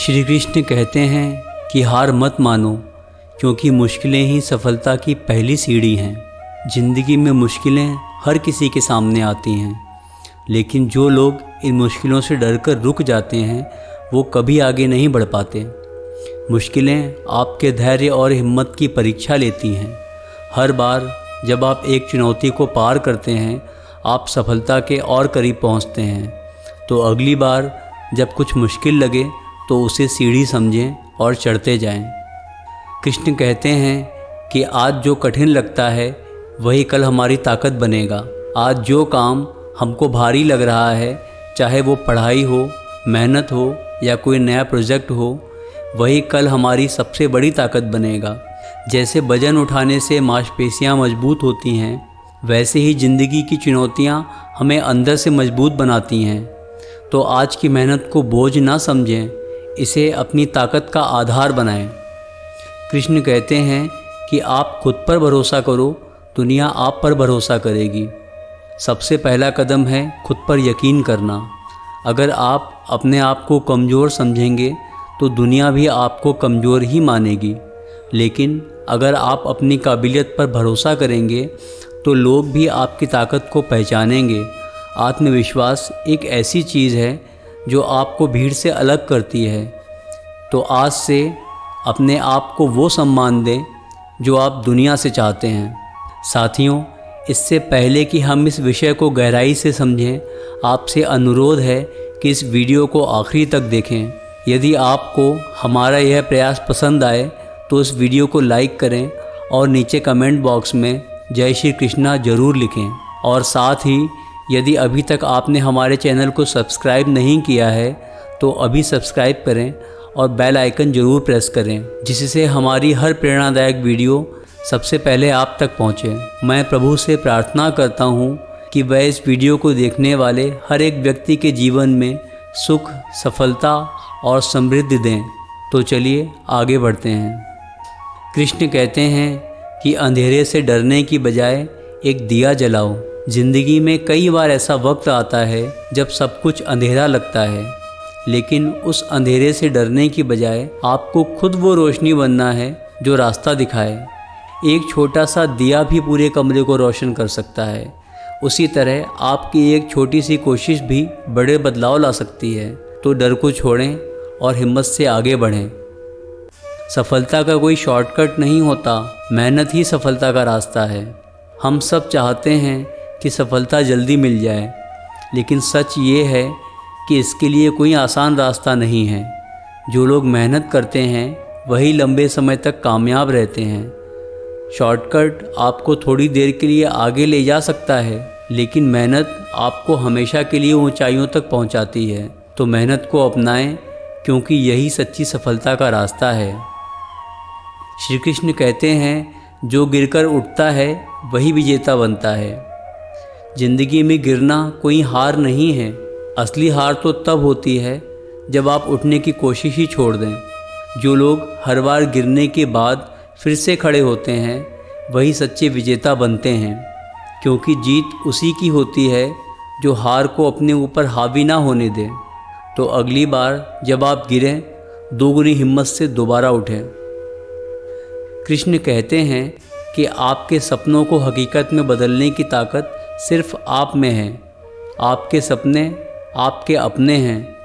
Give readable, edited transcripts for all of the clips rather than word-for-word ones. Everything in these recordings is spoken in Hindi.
श्री कृष्ण कहते हैं कि हार मत मानो, क्योंकि मुश्किलें ही सफलता की पहली सीढ़ी हैं। ज़िंदगी में मुश्किलें हर किसी के सामने आती हैं, लेकिन जो लोग इन मुश्किलों से डरकर रुक जाते हैं वो कभी आगे नहीं बढ़ पाते। मुश्किलें आपके धैर्य और हिम्मत की परीक्षा लेती हैं। हर बार जब आप एक चुनौती को पार करते हैं, आप सफलता के और करीब पहुंचते हैं। तो अगली बार जब कुछ मुश्किल लगे तो उसे सीढ़ी समझें और चढ़ते जाएं। कृष्ण कहते हैं कि आज जो कठिन लगता है वही कल हमारी ताकत बनेगा। आज जो काम हमको भारी लग रहा है, चाहे वो पढ़ाई हो, मेहनत हो या कोई नया प्रोजेक्ट हो, वही कल हमारी सबसे बड़ी ताकत बनेगा। जैसे वजन उठाने से मांसपेशियां मजबूत होती हैं, वैसे ही ज़िंदगी की चुनौतियां हमें अंदर से मजबूत बनाती हैं। तो आज की मेहनत को बोझ ना समझें, इसे अपनी ताकत का आधार बनाएं। कृष्ण कहते हैं कि आप खुद पर भरोसा करो, दुनिया आप पर भरोसा करेगी। सबसे पहला कदम है खुद पर यकीन करना। अगर आप अपने आप को कमज़ोर समझेंगे तो दुनिया भी आपको कमज़ोर ही मानेगी, लेकिन अगर आप अपनी काबिलियत पर भरोसा करेंगे तो लोग भी आपकी ताकत को पहचानेंगे। आत्मविश्वास एक ऐसी चीज़ है जो आपको भीड़ से अलग करती है। तो आज से अपने आप को वो सम्मान दें जो आप दुनिया से चाहते हैं। साथियों, इससे पहले कि हम इस विषय को गहराई से समझें, आपसे अनुरोध है कि इस वीडियो को आखिरी तक देखें। यदि आपको हमारा यह प्रयास पसंद आए तो इस वीडियो को लाइक करें और नीचे कमेंट बॉक्स में जय श्री कृष्णा ज़रूर लिखें। और साथ ही यदि अभी तक आपने हमारे चैनल को सब्सक्राइब नहीं किया है तो अभी सब्सक्राइब करें और बेल आइकन ज़रूर प्रेस करें, जिससे हमारी हर प्रेरणादायक वीडियो सबसे पहले आप तक पहुंचे। मैं प्रभु से प्रार्थना करता हूं कि वह इस वीडियो को देखने वाले हर एक व्यक्ति के जीवन में सुख, सफलता और समृद्धि दें। तो चलिए आगे बढ़ते हैं। कृष्ण कहते हैं कि अंधेरे से डरने की बजाय एक दिया जलाओ। ज़िंदगी में कई बार ऐसा वक्त आता है जब सब कुछ अंधेरा लगता है, लेकिन उस अंधेरे से डरने की बजाय आपको खुद वो रोशनी बनना है जो रास्ता दिखाए। एक छोटा सा दिया भी पूरे कमरे को रोशन कर सकता है। उसी तरह आपकी एक छोटी सी कोशिश भी बड़े बदलाव ला सकती है। तो डर को छोड़ें और हिम्मत से आगे बढ़ें। सफलता का कोई शॉर्टकट नहीं होता, मेहनत ही सफलता का रास्ता है। हम सब चाहते हैं कि सफलता जल्दी मिल जाए, लेकिन सच ये है कि इसके लिए कोई आसान रास्ता नहीं है। जो लोग मेहनत करते हैं वही लंबे समय तक कामयाब रहते हैं। शॉर्टकट आपको थोड़ी देर के लिए आगे ले जा सकता है, लेकिन मेहनत आपको हमेशा के लिए ऊंचाइयों तक पहुंचाती है। तो मेहनत को अपनाएं, क्योंकि यही सच्ची सफलता का रास्ता है। श्री कृष्ण कहते हैं, जो गिरकर उठता है वही विजेता बनता है। ज़िंदगी में गिरना कोई हार नहीं है। असली हार तो तब होती है जब आप उठने की कोशिश ही छोड़ दें। जो लोग हर बार गिरने के बाद फिर से खड़े होते हैं वही सच्चे विजेता बनते हैं, क्योंकि जीत उसी की होती है जो हार को अपने ऊपर हावी ना होने दे। तो अगली बार जब आप गिरें, दोगुनी हिम्मत से दोबारा उठें। कृष्ण कहते हैं कि आपके सपनों को हकीकत में बदलने की ताकत सिर्फ आप में है। आपके सपने आपके अपने हैं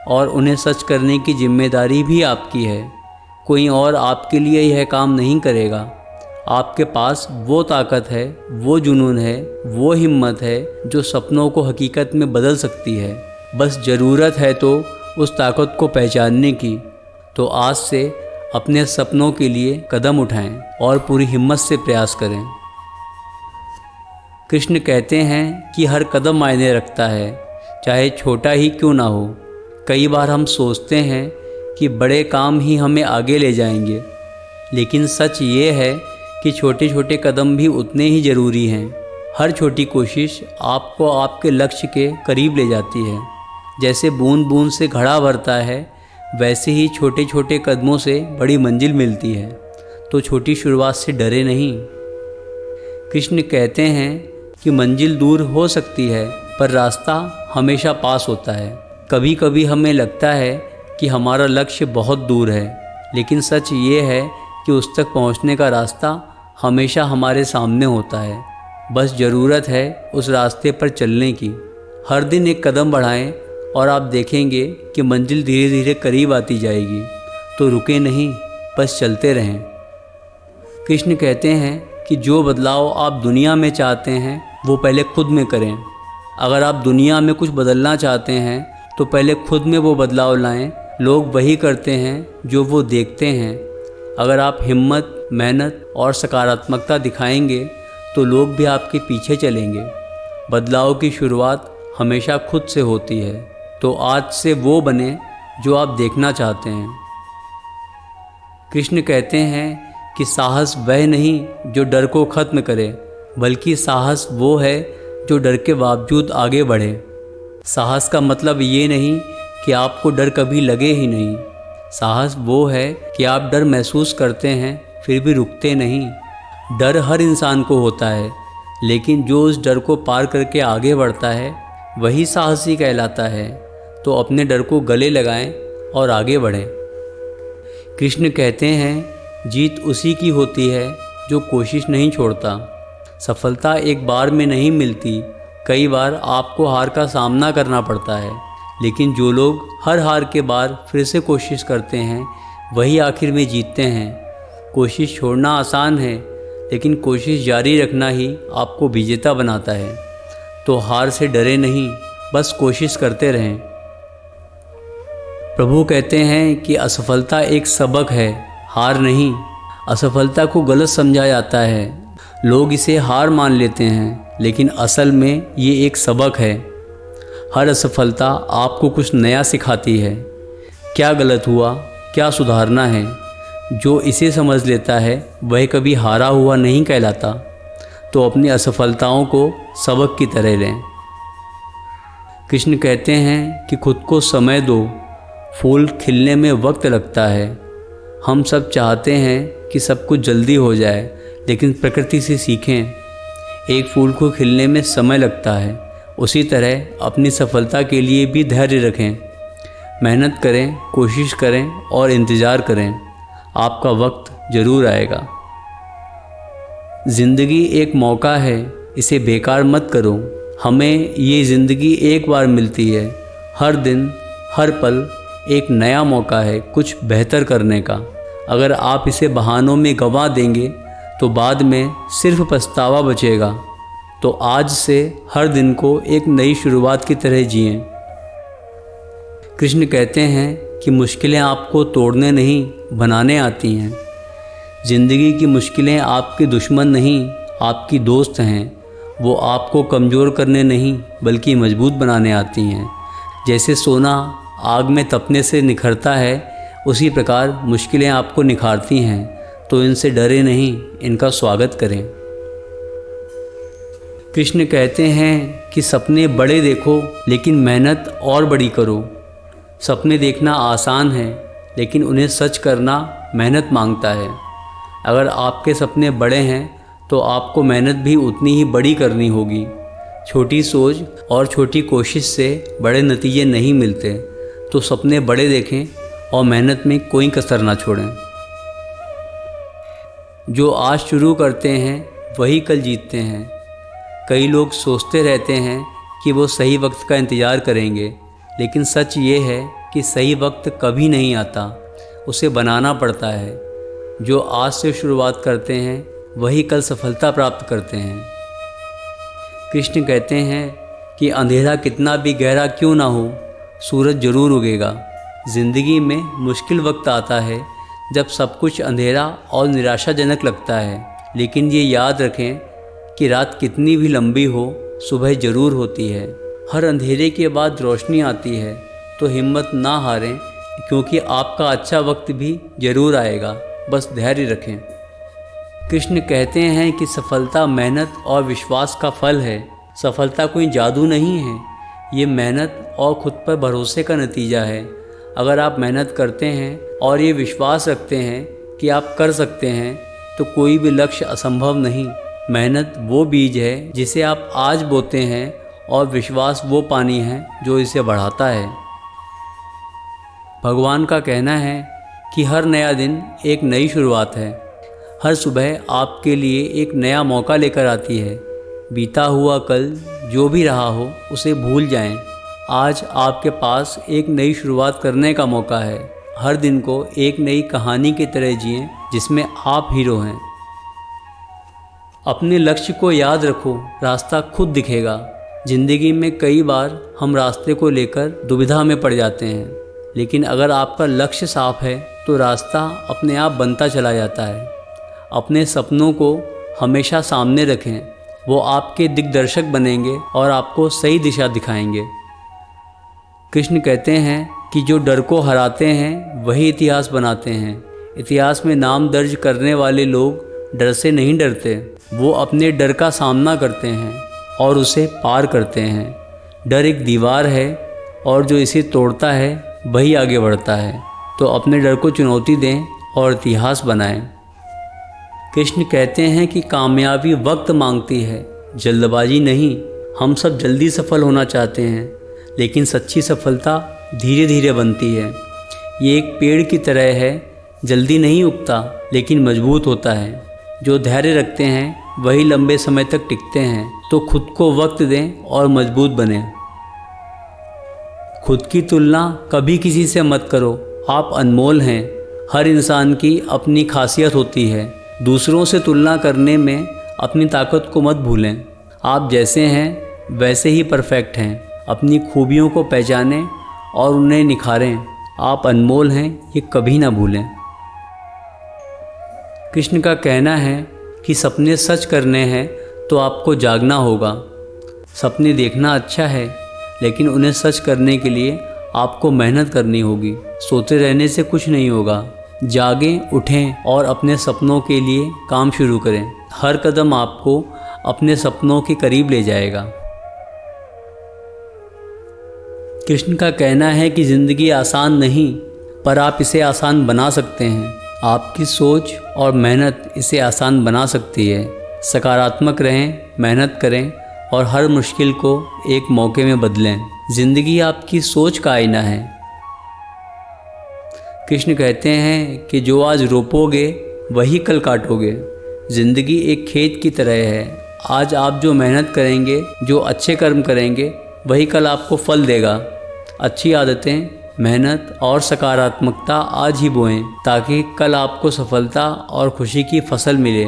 और उन्हें सच करने की जिम्मेदारी भी आपकी है। कोई और आपके लिए यह काम नहीं करेगा। आपके पास वो ताकत है, वो जुनून है, वो हिम्मत है जो सपनों को हकीकत में बदल सकती है। बस ज़रूरत है तो उस ताकत को पहचानने की। तो आज से अपने सपनों के लिए कदम उठाएं और पूरी हिम्मत से प्रयास करें। कृष्ण कहते हैं कि हर कदम मायने रखता है, चाहे छोटा ही क्यों ना हो। कई बार हम सोचते हैं कि बड़े काम ही हमें आगे ले जाएंगे, लेकिन सच ये है कि छोटे छोटे कदम भी उतने ही ज़रूरी हैं। हर छोटी कोशिश आपको आपके लक्ष्य के करीब ले जाती है। जैसे बूंद बूंद से घड़ा भरता है, वैसे ही छोटे छोटे कदमों से बड़ी मंजिल मिलती है। तो छोटी शुरुआत से डरे नहीं। कृष्ण कहते हैं कि मंजिल दूर हो सकती है पर रास्ता हमेशा पास होता है। कभी कभी हमें लगता है कि हमारा लक्ष्य बहुत दूर है, लेकिन सच ये है कि उस तक पहुंचने का रास्ता हमेशा हमारे सामने होता है। बस ज़रूरत है उस रास्ते पर चलने की। हर दिन एक कदम बढ़ाएं और आप देखेंगे कि मंजिल धीरे धीरे करीब आती जाएगी। तो रुके नहीं, बस चलते रहें। कृष्ण कहते हैं कि जो बदलाव आप दुनिया में चाहते हैं वो पहले खुद में करें। अगर आप दुनिया में कुछ बदलना चाहते हैं तो पहले खुद में वो बदलाव लाएं। लोग वही करते हैं जो वो देखते हैं। अगर आप हिम्मत, मेहनत और सकारात्मकता दिखाएंगे तो लोग भी आपके पीछे चलेंगे। बदलाव की शुरुआत हमेशा खुद से होती है। तो आज से वो बने जो आप देखना चाहते हैं। कृष्ण कहते हैं कि साहस वह नहीं जो डर को ख़त्म करे, बल्कि साहस वो है जो डर के बावजूद आगे बढ़े। साहस का मतलब ये नहीं कि आपको डर कभी लगे ही नहीं। साहस वो है कि आप डर महसूस करते हैं फिर भी रुकते नहीं। डर हर इंसान को होता है, लेकिन जो उस डर को पार करके आगे बढ़ता है वही साहसी कहलाता है। तो अपने डर को गले लगाएं और आगे बढ़ें। कृष्ण कहते हैं जीत उसी की होती है जो कोशिश नहीं छोड़ता। सफलता एक बार में नहीं मिलती, कई बार आपको हार का सामना करना पड़ता है। लेकिन जो लोग हर हार के बाद फिर से कोशिश करते हैं वही आखिर में जीतते हैं। कोशिश छोड़ना आसान है, लेकिन कोशिश जारी रखना ही आपको विजेता बनाता है। तो हार से डरे नहीं, बस कोशिश करते रहें। प्रभु कहते हैं कि असफलता एक सबक है, हार नहीं। असफलता को गलत समझा जाता है, लोग इसे हार मान लेते हैं, लेकिन असल में ये एक सबक है। हर असफलता आपको कुछ नया सिखाती है। क्या गलत हुआ, क्या सुधारना है। जो इसे समझ लेता है वह कभी हारा हुआ नहीं कहलाता। तो अपनी असफलताओं को सबक की तरह लें। कृष्ण कहते हैं कि खुद को समय दो, फूल खिलने में वक्त लगता है। हम सब चाहते हैं कि सब कुछ जल्दी हो जाए, लेकिन प्रकृति से सीखें, एक फूल को खिलने में समय लगता है। उसी तरह अपनी सफलता के लिए भी धैर्य रखें। मेहनत करें, कोशिश करें और इंतज़ार करें। आपका वक्त ज़रूर आएगा। ज़िंदगी एक मौका है, इसे बेकार मत करो। हमें ये ज़िंदगी एक बार मिलती है। हर दिन, हर पल एक नया मौका है कुछ बेहतर करने का। अगर आप इसे बहानों में गंवा देंगे तो बाद में सिर्फ पछतावा बचेगा। तो आज से हर दिन को एक नई शुरुआत की तरह जिएं। कृष्ण कहते हैं कि मुश्किलें आपको तोड़ने नहीं, बनाने आती हैं। ज़िंदगी की मुश्किलें आपके दुश्मन नहीं, आपकी दोस्त हैं। वो आपको कमज़ोर करने नहीं, बल्कि मजबूत बनाने आती हैं। जैसे सोना आग में तपने से निखरता है, उसी प्रकार मुश्किलें आपको निखारती हैं। तो इनसे डरे नहीं, इनका स्वागत करें। कृष्ण कहते हैं कि सपने बड़े देखो, लेकिन मेहनत और बड़ी करो। सपने देखना आसान है, लेकिन उन्हें सच करना मेहनत मांगता है। अगर आपके सपने बड़े हैं तो आपको मेहनत भी उतनी ही बड़ी करनी होगी। छोटी सोच और छोटी कोशिश से बड़े नतीजे नहीं मिलते। तो सपने बड़े देखें और मेहनत में कोई कसर ना छोड़ें। जो आज शुरू करते हैं वही कल जीतते हैं। कई लोग सोचते रहते हैं कि वो सही वक्त का इंतज़ार करेंगे, लेकिन सच ये है कि सही वक्त कभी नहीं आता, उसे बनाना पड़ता है। जो आज से शुरुआत करते हैं वही कल सफलता प्राप्त करते हैं। कृष्ण कहते हैं कि अंधेरा कितना भी गहरा क्यों ना हो, सूरज ज़रूर उगेगा। ज़िंदगी में मुश्किल वक्त आता है जब सब कुछ अंधेरा और निराशाजनक लगता है, लेकिन ये याद रखें कि रात कितनी भी लंबी हो, सुबह ज़रूर होती है। हर अंधेरे के बाद रोशनी आती है। तो हिम्मत ना हारें, क्योंकि आपका अच्छा वक्त भी ज़रूर आएगा। बस धैर्य रखें। कृष्ण कहते हैं कि सफलता मेहनत और विश्वास का फल है। सफलता कोई जादू नहीं है, ये मेहनत और खुद पर भरोसे का नतीजा है। अगर आप मेहनत करते हैं और ये विश्वास रखते हैं कि आप कर सकते हैं, तो कोई भी लक्ष्य असंभव नहीं। मेहनत वो बीज है जिसे आप आज बोते हैं, और विश्वास वो पानी है जो इसे बढ़ाता है। भगवान का कहना है कि हर नया दिन एक नई शुरुआत है। हर सुबह आपके लिए एक नया मौका लेकर आती है। बीता हुआ कल जो भी रहा हो उसे भूल जाएं। आज आपके पास एक नई शुरुआत करने का मौका है। हर दिन को एक नई कहानी की तरह जिएं जिसमें आप हीरो हैं। अपने लक्ष्य को याद रखो, रास्ता खुद दिखेगा। ज़िंदगी में कई बार हम रास्ते को लेकर दुविधा में पड़ जाते हैं, लेकिन अगर आपका लक्ष्य साफ है तो रास्ता अपने आप बनता चला जाता है। अपने सपनों को हमेशा सामने रखें, वो आपके दिग्दर्शक बनेंगे और आपको सही दिशा दिखाएंगे। कृष्ण कहते हैं कि जो डर को हराते हैं वही इतिहास बनाते हैं। इतिहास में नाम दर्ज करने वाले लोग डर से नहीं डरते, वो अपने डर का सामना करते हैं और उसे पार करते हैं। डर एक दीवार है और जो इसे तोड़ता है वही आगे बढ़ता है। तो अपने डर को चुनौती दें और इतिहास बनाएं। कृष्ण कहते हैं कि कामयाबी वक्त मांगती है, जल्दबाजी नहीं। हम सब जल्दी सफल होना चाहते हैं, लेकिन सच्ची सफलता धीरे धीरे बनती है। ये एक पेड़ की तरह है, जल्दी नहीं उगता लेकिन मजबूत होता है। जो धैर्य रखते हैं वही लंबे समय तक टिकते हैं। तो खुद को वक्त दें और मजबूत बने। खुद की तुलना कभी किसी से मत करो, आप अनमोल हैं। हर इंसान की अपनी खासियत होती है। दूसरों से तुलना करने में अपनी ताकत को मत भूलें। आप जैसे हैं वैसे ही परफेक्ट हैं। अपनी खूबियों को पहचानें और उन्हें निखारें। आप अनमोल हैं, ये कभी ना भूलें। कृष्ण का कहना है कि सपने सच करने हैं तो आपको जागना होगा। सपने देखना अच्छा है, लेकिन उन्हें सच करने के लिए आपको मेहनत करनी होगी। सोते रहने से कुछ नहीं होगा। जागें, उठें और अपने सपनों के लिए काम शुरू करें। हर कदम आपको अपने सपनों के करीब ले जाएगा। कृष्ण का कहना है कि ज़िंदगी आसान नहीं, पर आप इसे आसान बना सकते हैं। आपकी सोच और मेहनत इसे आसान बना सकती है। सकारात्मक रहें, मेहनत करें और हर मुश्किल को एक मौके में बदलें। ज़िंदगी आपकी सोच का आईना है। कृष्ण कहते हैं कि जो आज रोपोगे वही कल काटोगे। ज़िंदगी एक खेत की तरह है। आज आप जो मेहनत करेंगे, जो अच्छे कर्म करेंगे, वही कल आपको फल देगा। अच्छी आदतें, मेहनत और सकारात्मकता आज ही बोएं, ताकि कल आपको सफलता और खुशी की फसल मिले।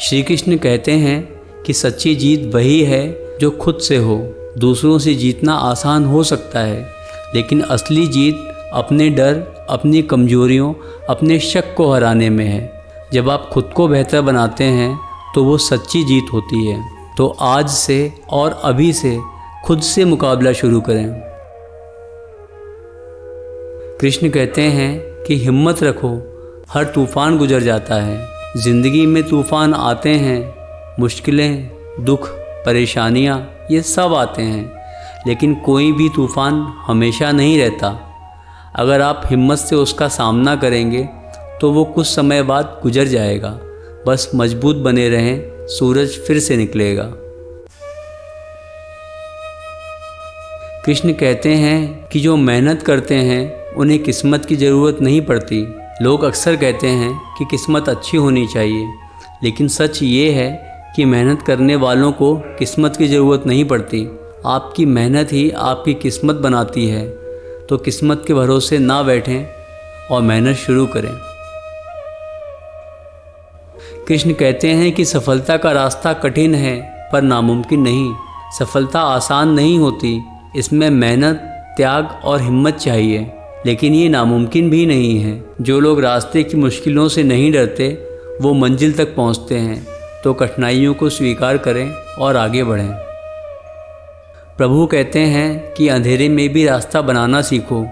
श्री कृष्ण कहते हैं कि सच्ची जीत वही है जो खुद से हो। दूसरों से जीतना आसान हो सकता है, लेकिन असली जीत अपने डर, अपनी कमजोरियों, अपने शक को हराने में है। जब आप खुद को बेहतर बनाते हैं तो वो सच्ची जीत होती है। तो आज से और अभी से खुद से मुकाबला शुरू करें। कृष्ण कहते हैं कि हिम्मत रखो, हर तूफ़ान गुजर जाता है। ज़िंदगी में तूफ़ान आते हैं, मुश्किलें, दुख, परेशानियाँ ये सब आते हैं, लेकिन कोई भी तूफ़ान हमेशा नहीं रहता। अगर आप हिम्मत से उसका सामना करेंगे तो वो कुछ समय बाद गुजर जाएगा। बस मजबूत बने रहें, सूरज फिर से निकलेगा। कृष्ण कहते हैं कि जो मेहनत करते हैं उन्हें किस्मत की ज़रूरत नहीं पड़ती। लोग अक्सर कहते हैं कि किस्मत अच्छी होनी चाहिए, लेकिन सच ये है कि मेहनत करने वालों को किस्मत की ज़रूरत नहीं पड़ती। आपकी मेहनत ही आपकी किस्मत बनाती है। तो किस्मत के भरोसे ना बैठें और मेहनत शुरू करें। कृष्ण कहते हैं कि सफलता का रास्ता कठिन है पर नामुमकिन नहीं। सफलता आसान नहीं होती, इसमें मेहनत, त्याग और हिम्मत चाहिए, लेकिन ये नामुमकिन भी नहीं है। जो लोग रास्ते की मुश्किलों से नहीं डरते वो मंजिल तक पहुंचते हैं। तो कठिनाइयों को स्वीकार करें और आगे बढ़ें। प्रभु कहते हैं कि अंधेरे में भी रास्ता बनाना सीखो।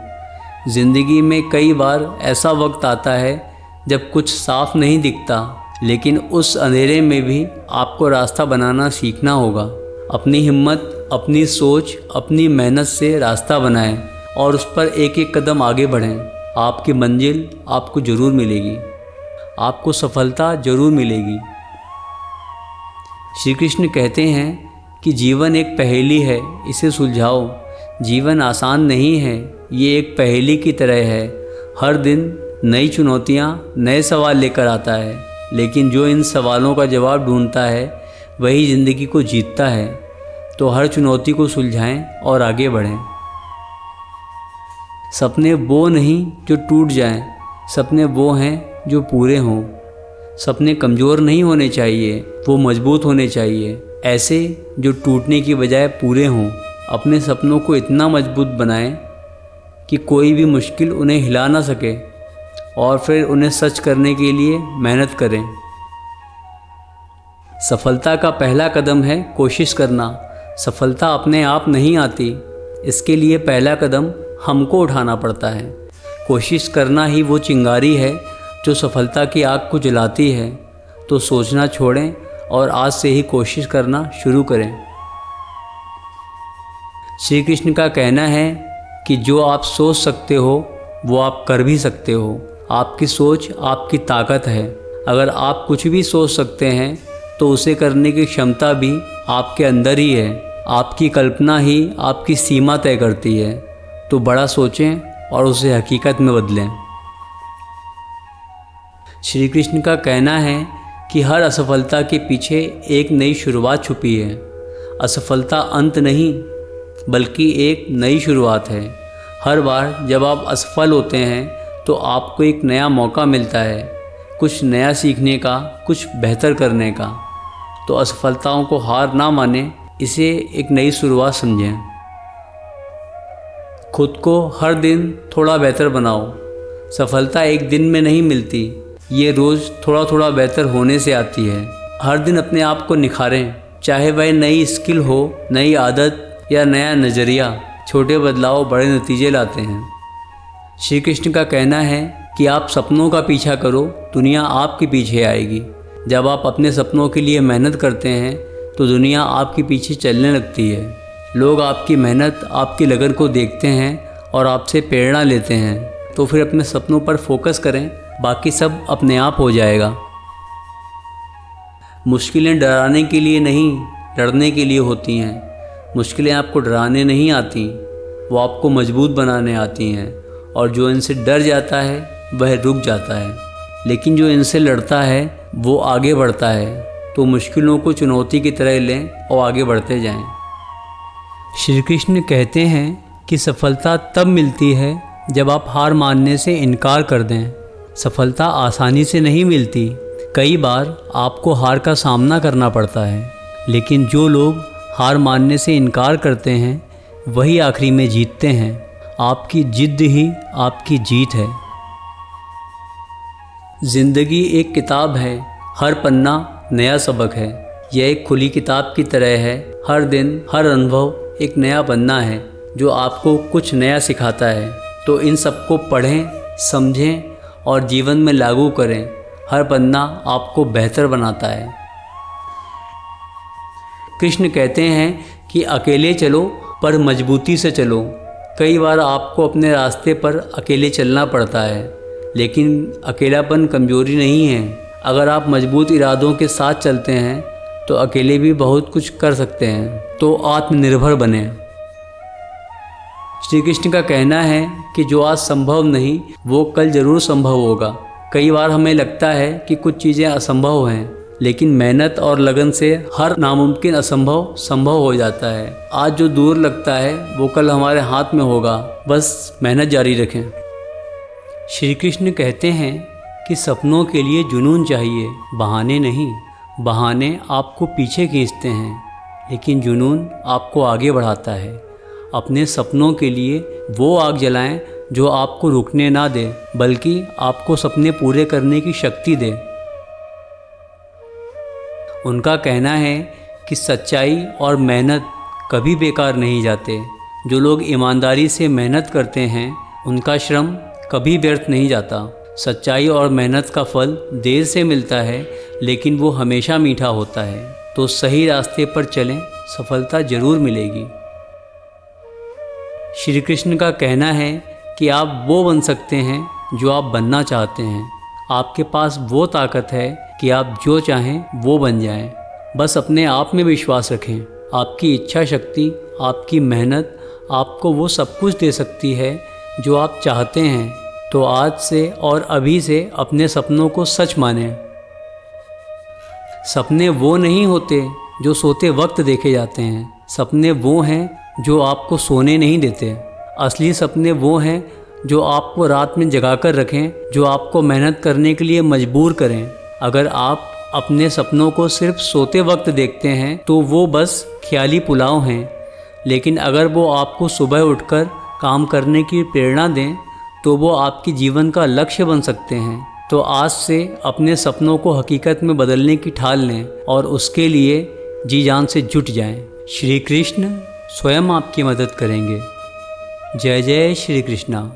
ज़िंदगी में कई बार ऐसा वक्त आता है जब कुछ साफ नहीं दिखता, लेकिन उस अंधेरे में भी आपको रास्ता बनाना सीखना होगा। अपनी हिम्मत, अपनी सोच, अपनी मेहनत से रास्ता बनाएं और उस पर एक एक कदम आगे बढ़ें। आपकी मंजिल आपको ज़रूर मिलेगी। आपको सफलता ज़रूर मिलेगी। श्री कृष्ण कहते हैं कि जीवन एक पहेली है, इसे सुलझाओ। जीवन आसान नहीं है, ये एक पहेली की तरह है। हर दिन नई चुनौतियाँ नए सवाल लेकर आता है, लेकिन जो इन सवालों का जवाब ढूंढता है वही ज़िंदगी को जीतता है। तो हर चुनौती को सुलझाएं और आगे बढ़ें। सपने वो नहीं जो टूट जाएं, सपने वो हैं जो पूरे हों। सपने कमज़ोर नहीं होने चाहिए, वो मजबूत होने चाहिए, ऐसे जो टूटने की बजाय पूरे हों। अपने सपनों को इतना मजबूत बनाएं कि कोई भी मुश्किल उन्हें हिला ना सके, और फिर उन्हें सच करने के लिए मेहनत करें। सफलता का पहला कदम है कोशिश करना। सफलता अपने आप नहीं आती, इसके लिए पहला कदम हमको उठाना पड़ता है। कोशिश करना ही वो चिंगारी है जो सफलता की आग को जलाती है। तो सोचना छोड़ें और आज से ही कोशिश करना शुरू करें। श्री कृष्ण का कहना है कि जो आप सोच सकते हो वो आप कर भी सकते हो। आपकी सोच आपकी ताकत है। अगर आप कुछ भी सोच सकते हैं तो उसे करने की क्षमता भी आपके अंदर ही है। आपकी कल्पना ही आपकी सीमा तय करती है। तो बड़ा सोचें और उसे हकीकत में बदलें। श्री कृष्ण का कहना है कि हर असफलता के पीछे एक नई शुरुआत छुपी है। असफलता अंत नहीं, बल्कि एक नई शुरुआत है। हर बार जब आप असफल होते हैं तो आपको एक नया मौका मिलता है, कुछ नया सीखने का, कुछ बेहतर करने का। तो असफलताओं को हार ना माने, इसे एक नई शुरुआत समझें। खुद को हर दिन थोड़ा बेहतर बनाओ। सफलता एक दिन में नहीं मिलती, ये रोज़ थोड़ा थोड़ा बेहतर होने से आती है। हर दिन अपने आप को निखारें, चाहे वह नई स्किल हो, नई आदत या नया नज़रिया। छोटे बदलाव बड़े नतीजे लाते हैं। श्री कृष्ण का कहना है कि आप सपनों का पीछा करो, दुनिया आपके पीछे आएगी। जब आप अपने सपनों के लिए मेहनत करते हैं तो दुनिया आपके पीछे चलने लगती है। लोग आपकी मेहनत, आपकी लगन को देखते हैं और आपसे प्रेरणा लेते हैं। तो फिर अपने सपनों पर फोकस करें, बाकी सब अपने आप हो जाएगा। मुश्किलें डराने के लिए नहीं, लड़ने के लिए होती हैं। मुश्किलें आपको डराने नहीं आती, वो आपको मजबूत बनाने आती हैं। और जो इनसे डर जाता है वह रुक जाता है, लेकिन जो इनसे लड़ता है वो आगे बढ़ता है। तो मुश्किलों को चुनौती की तरह लें और आगे बढ़ते जाएं। श्री कृष्ण कहते हैं कि सफलता तब मिलती है जब आप हार मानने से इनकार कर दें। सफलता आसानी से नहीं मिलती, कई बार आपको हार का सामना करना पड़ता है। लेकिन जो लोग हार मानने से इनकार करते हैं वही आखिरी में जीतते हैं। आपकी जिद्द ही आपकी जीत है। ज़िंदगी एक किताब है, हर पन्ना नया सबक है। यह एक खुली किताब की तरह है। हर दिन, हर अनुभव एक नया पन्ना है जो आपको कुछ नया सिखाता है। तो इन सबको पढ़ें, समझें और जीवन में लागू करें। हर पन्ना आपको बेहतर बनाता है। कृष्ण कहते हैं कि अकेले चलो पर मजबूती से चलो। कई बार आपको अपने रास्ते पर अकेले चलना पड़ता है, लेकिन अकेलापन कमजोरी नहीं है। अगर आप मजबूत इरादों के साथ चलते हैं तो अकेले भी बहुत कुछ कर सकते हैं। तो आत्मनिर्भर बने। श्री कृष्ण का कहना है कि जो आज संभव नहीं वो कल ज़रूर संभव होगा। कई बार हमें लगता है कि कुछ चीज़ें असंभव हैं, लेकिन मेहनत और लगन से हर नामुमकिन असंभव संभव हो जाता है। आज जो दूर लगता है वो कल हमारे हाथ में होगा, बस मेहनत जारी रखें। श्री कृष्ण कहते हैं कि सपनों के लिए जुनून चाहिए, बहाने नहीं। बहाने आपको पीछे खींचते हैं, लेकिन जुनून आपको आगे बढ़ाता है। अपने सपनों के लिए वो आग जलाएं जो आपको रुकने ना दे, बल्कि आपको सपने पूरे करने की शक्ति दे। उनका कहना है कि सच्चाई और मेहनत कभी बेकार नहीं जाते। जो लोग ईमानदारी से मेहनत करते हैं उनका श्रम कभी व्यर्थ नहीं जाता। सच्चाई और मेहनत का फल देर से मिलता है, लेकिन वो हमेशा मीठा होता है। तो सही रास्ते पर चलें, सफलता ज़रूर मिलेगी। श्री कृष्ण का कहना है कि आप वो बन सकते हैं जो आप बनना चाहते हैं। आपके पास वो ताकत है कि आप जो चाहें वो बन जाएं। बस अपने आप में विश्वास रखें। आपकी इच्छा शक्ति, आपकी मेहनत आपको वो सब कुछ दे सकती है जो आप चाहते हैं, तो आज से और अभी से अपने सपनों को सच मानें। सपने वो नहीं होते जो सोते वक्त देखे जाते हैं। सपने वो हैं जो आपको सोने नहीं देते। असली सपने वो हैं जो आपको रात में जगा कर रखें, जो आपको मेहनत करने के लिए मजबूर करें। अगर आप अपने सपनों को सिर्फ सोते वक्त देखते हैं तो वो बस ख्याली पुलाव हैं, लेकिन अगर वो आपको सुबह उठकर काम करने की प्रेरणा दें तो वो आपके जीवन का लक्ष्य बन सकते हैं। तो आज से अपने सपनों को हकीकत में बदलने की ठान लें और उसके लिए जी जान से जुट जाएं। श्री कृष्ण स्वयं आपकी मदद करेंगे। जय जय श्री कृष्णा।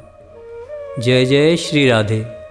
जय जय श्री राधे।